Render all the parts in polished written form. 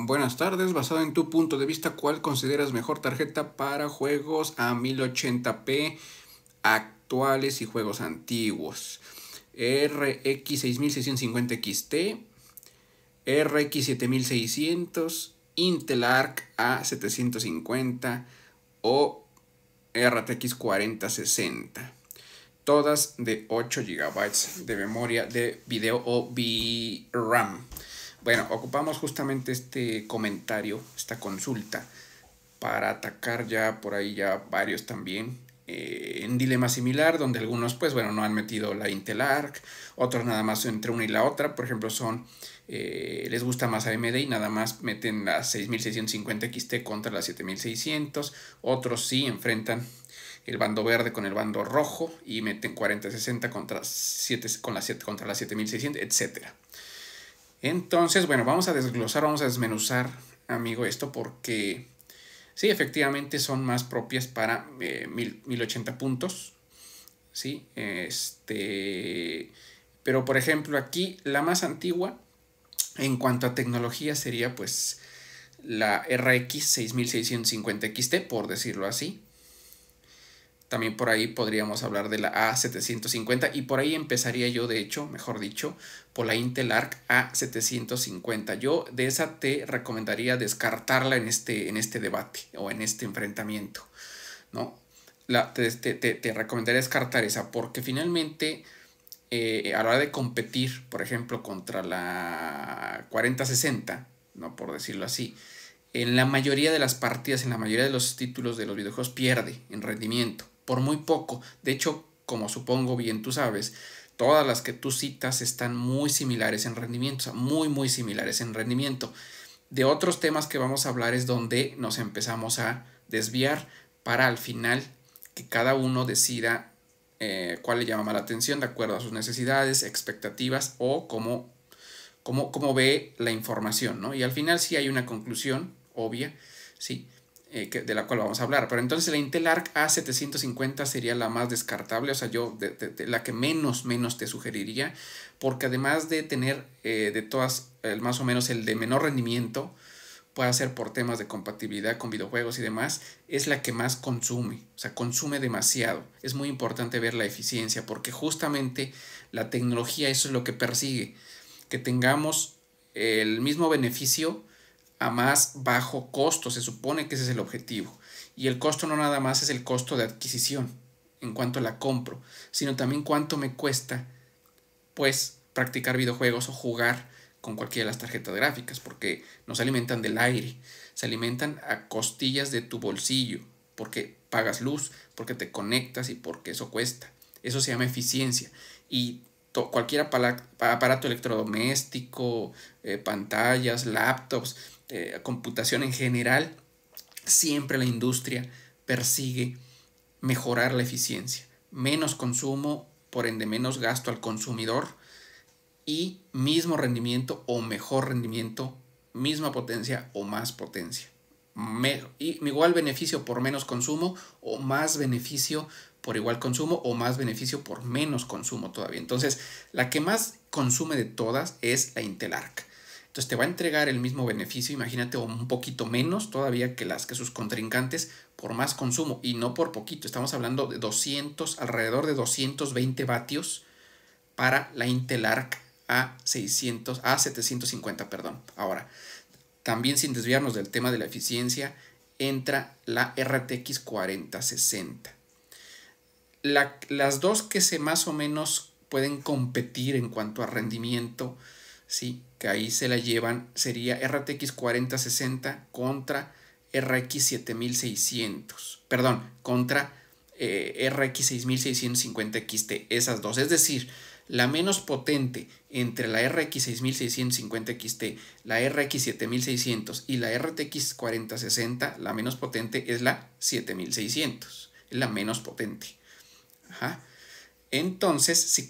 Buenas tardes, basado en tu punto de vista, ¿cuál consideras mejor tarjeta para juegos a 1080p actuales y juegos antiguos? RX 6650 XT, RX 7600, Intel Arc A750 o RTX 4060. Todas de 8 GB de memoria de video o VRAM. Bueno, ocupamos justamente este comentario, esta consulta, para atacar ya por ahí ya varios también en dilema similar, donde algunos pues bueno no han metido la Intel Arc, otros nada más entre una y la otra, por ejemplo son les gusta más AMD y nada más meten la 6650 XT contra la 7600, otros sí enfrentan el bando verde con el bando rojo y meten 4060 contra 7 con la 7 contra la 7600, etcétera. Entonces, bueno, vamos a desglosar, vamos a desmenuzar, amigo, esto porque sí, efectivamente son más propias para 1080 puntos, ¿sí? Pero por ejemplo aquí la más antigua en cuanto a tecnología sería pues la RX 6650 XT, por decirlo así. También por ahí podríamos hablar de la A750 y por ahí empezaría yo, de hecho, mejor dicho, por la Intel Arc A750. Yo de esa te recomendaría descartarla en este debate o en este enfrentamiento, ¿no? Te recomendaría descartar esa porque finalmente a la hora de competir, por ejemplo, contra la 4060, ¿no? Por decirlo así, en la mayoría de las partidas, en la mayoría de los títulos de los videojuegos pierde en rendimiento, por muy poco. De hecho, como supongo bien tú sabes, todas las que tú citas están muy similares en rendimiento, o sea, muy similares en rendimiento. De otros temas que vamos a hablar es donde nos empezamos a desviar para al final que cada uno decida cuál le llama más la atención de acuerdo a sus necesidades, expectativas o cómo ve la información, ¿no? Y al final sí hay una conclusión obvia, sí, de la cual vamos a hablar. Pero entonces la Intel Arc A750 sería la más descartable, o sea, yo de la que menos te sugeriría, porque además de tener de todas más o menos el de menor rendimiento, puede ser por temas de compatibilidad con videojuegos y demás, es la que más consume, o sea, consume demasiado. Es muy importante ver la eficiencia, porque justamente la tecnología eso es lo que persigue, que tengamos el mismo beneficio a más bajo costo. Se supone que ese es el objetivo. Y el costo no nada más es el costo de adquisición en cuanto la compro, sino también cuánto me cuesta pues practicar videojuegos o jugar con cualquiera de las tarjetas gráficas, porque no se alimentan del aire, se alimentan a costillas de tu bolsillo, porque pagas luz, porque te conectas y porque eso cuesta. Eso se llama eficiencia. Y cualquier aparato electrodoméstico, pantallas, laptops, computación en general, siempre la industria persigue mejorar la eficiencia, menos consumo, por ende menos gasto al consumidor y mismo rendimiento o mejor rendimiento, misma potencia o más potencia. Y igual beneficio por menos consumo o más beneficio por igual consumo o más beneficio por menos consumo todavía. Entonces, la que más consume de todas es la Intel Arc. Entonces te va a entregar el mismo beneficio, imagínate, o un poquito menos todavía que sus contrincantes por más consumo y no por poquito. Estamos hablando de alrededor de 220 vatios para la Intel Arc A750, perdón. Ahora, también sin desviarnos del tema de la eficiencia, entra la RTX 4060. Las dos que se más o menos pueden competir en cuanto a rendimiento, sí, que ahí se la llevan, sería RTX 4060 contra RX 7600, perdón, contra RX 6650 XT, esas dos, es decir, la menos potente entre la RX 6650 XT, la RX 7600 y la RTX 4060, la menos potente es la 7600, es la menos potente. Ajá. Entonces, si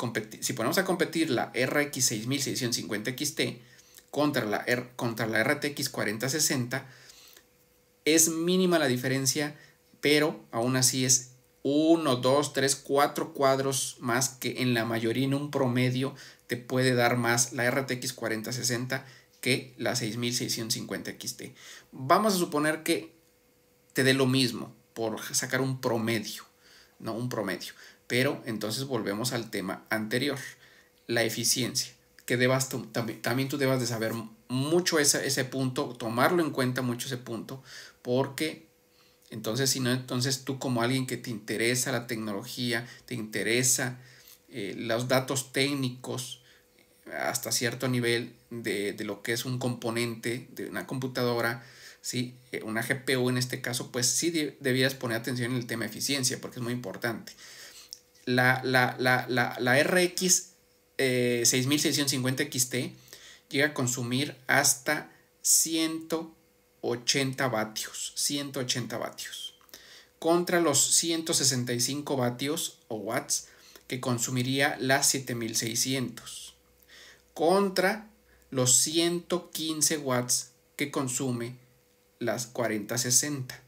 ponemos a competir la RX 6650 XT contra la RTX 4060, es mínima la diferencia, pero aún así es 1, 2, 3, 4 cuadros más que en la mayoría, en un promedio te puede dar más la RTX 4060 que la 6650 XT. Vamos a suponer que te dé lo mismo por sacar un promedio, ¿no? Un promedio. Pero entonces volvemos al tema anterior, la eficiencia, que también tú debas de saber mucho ese punto, tomarlo en cuenta mucho ese punto, porque entonces, si no, entonces tú como alguien que te interesa la tecnología, te interesa los datos técnicos hasta cierto nivel de lo que es un componente de una computadora, ¿sí? Una GPU en este caso, pues sí debías poner atención en el tema eficiencia, porque es muy importante. La RX 6650 XT llega a consumir hasta 180 vatios, contra los 165 vatios o watts que consumiría la 7600, contra los 115 watts que consume las 4060.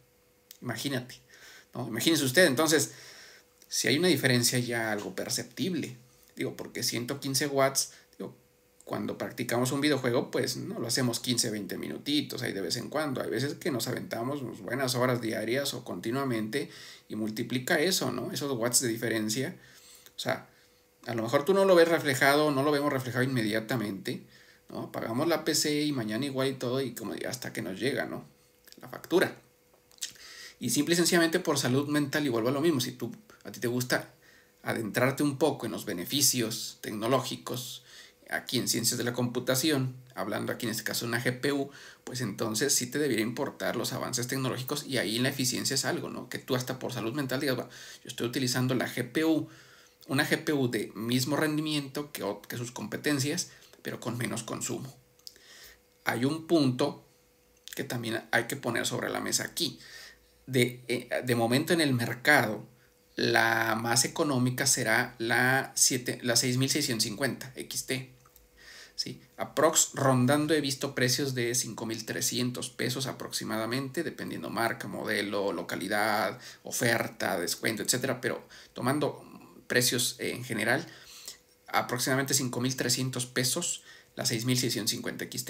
Imagínate, ¿no? Imagínense usted, entonces, si hay una diferencia ya algo perceptible, digo, porque 115 watts, digo, cuando practicamos un videojuego, pues no lo hacemos 15, 20 minutitos ahí de vez en cuando. Hay veces que nos aventamos buenas horas diarias o continuamente y multiplica eso, ¿no? Esos watts de diferencia. O sea, a lo mejor tú no lo ves reflejado, no lo vemos reflejado inmediatamente, ¿no? Pagamos la PC y mañana igual y todo y como hasta que nos llega, ¿no? La factura. Y simple y sencillamente por salud mental y vuelvo a lo mismo. Si a ti te gusta adentrarte un poco en los beneficios tecnológicos aquí en ciencias de la computación, hablando aquí en este caso de una GPU, pues entonces sí te debería importar los avances tecnológicos y ahí la eficiencia es algo, ¿no? Que tú hasta por salud mental digas, bueno, yo estoy utilizando la GPU, una GPU de mismo rendimiento que sus competencias, pero con menos consumo. Hay un punto que también hay que poner sobre la mesa aquí. De momento en el mercado, la más económica será la 6650 XT. ¿Sí? Aprox rondando he visto precios de 5,300 pesos aproximadamente, dependiendo marca, modelo, localidad, oferta, descuento, etcétera. Pero tomando precios en general, aproximadamente 5,300 pesos la 6650 XT.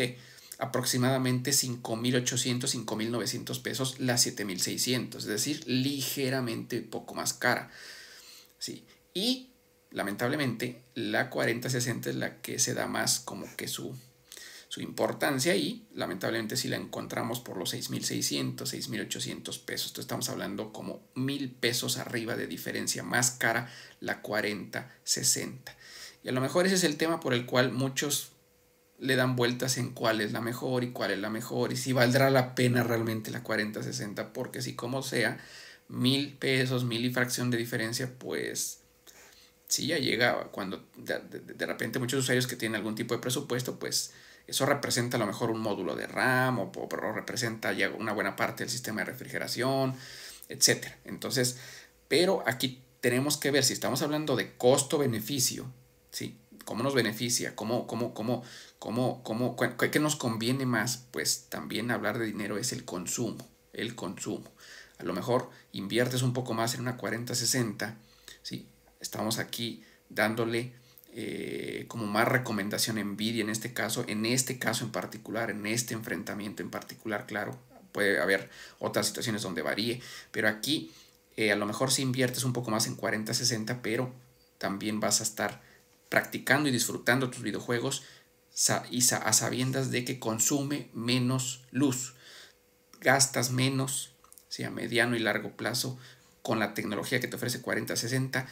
Aproximadamente 5,800, 5,900 pesos la 7,600, es decir, ligeramente poco más cara. ¿Sí? Y lamentablemente la 4060 es la que se da más como que su importancia y lamentablemente si la encontramos por los 6,600, 6,800 pesos. Entonces estamos hablando como 1,000 pesos arriba de diferencia, más cara la 4060. Y a lo mejor ese es el tema por el cual muchos le dan vueltas en cuál es la mejor y si valdrá la pena realmente la 4060, porque si como sea 1,000 pesos, 1,000 y fracción de diferencia, pues si ya llega cuando de repente muchos usuarios que tienen algún tipo de presupuesto, pues eso representa a lo mejor un módulo de RAM o representa ya una buena parte del sistema de refrigeración, etcétera. Entonces, pero aquí tenemos que ver si estamos hablando de costo-beneficio, ¿sí? ¿Cómo nos beneficia? ¿Qué nos conviene más? Pues también hablar de dinero es el consumo. A lo mejor inviertes un poco más en una 4060, ¿sí? Estamos aquí dándole como más recomendación a Nvidia en este caso en particular, en este enfrentamiento en particular, claro, puede haber otras situaciones donde varíe, pero aquí a lo mejor si inviertes un poco más en 4060, pero también vas a estar practicando y disfrutando tus videojuegos a sabiendas de que consume menos luz, gastas menos, ¿sí? A mediano y largo plazo con la tecnología que te ofrece 4060,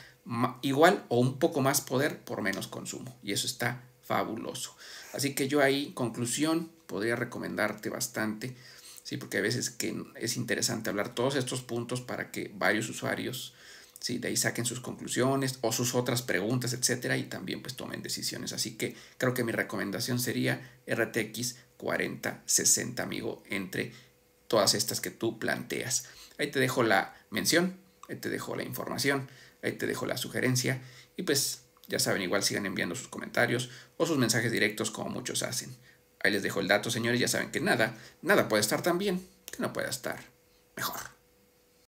igual o un poco más poder por menos consumo, y eso está fabuloso. Así que yo ahí, conclusión, podría recomendarte bastante, ¿sí? Porque a veces que es interesante hablar todos estos puntos para que varios usuarios, ¿sí? De ahí saquen sus conclusiones o sus otras preguntas, etcétera, y también pues tomen decisiones. Así que creo que mi recomendación sería RTX 4060, amigo, entre todas estas que tú planteas. Ahí te dejo la mención, ahí te dejo la información, ahí te dejo la sugerencia y pues ya saben, igual sigan enviando sus comentarios o sus mensajes directos como muchos hacen. Ahí les dejo el dato, señores, ya saben que nada puede estar tan bien que no pueda estar mejor.